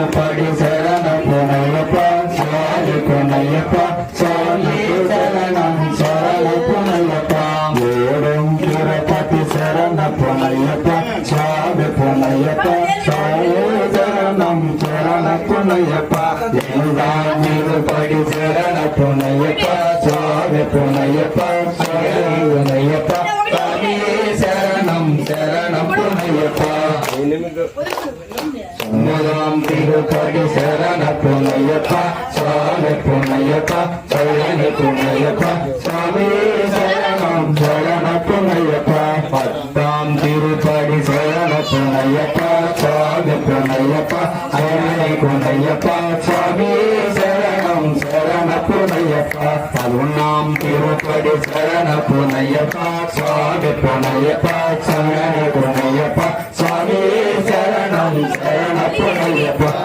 திருப்படி சரணம் புனையப்பா சுவாமி புனையப்பா சுவாமி சரணம் சரண புனையப்பா ஓடும் திருப்பதி சரண புனையப்பா சுவாமி புனையப்பா சுவாமி சரணம் சரண புனையப்பா எல்லாம் திருப்படி சரண புனையப்பா சுவாமி புனையப்பா சுவாமி புனையப்பா சுவாமி சரணம் சரணம் புனையப்பா முதலாம் திருப்படி சரண புனையப்பா சுவாமி புனையப்பா சரண புனையப்பா சுவாமி சரணம் சரண புனையப்பா பத்தாம் திருப்படி சரண புனையப்பா சுவாமி புனையப்பா சரண புனையப்பா சுவாமி சரணம் சரண புனையப்பா பதினொன்றாம் திருப்படி சரண புனையப்பா சுவாமி புனையப்பா சரண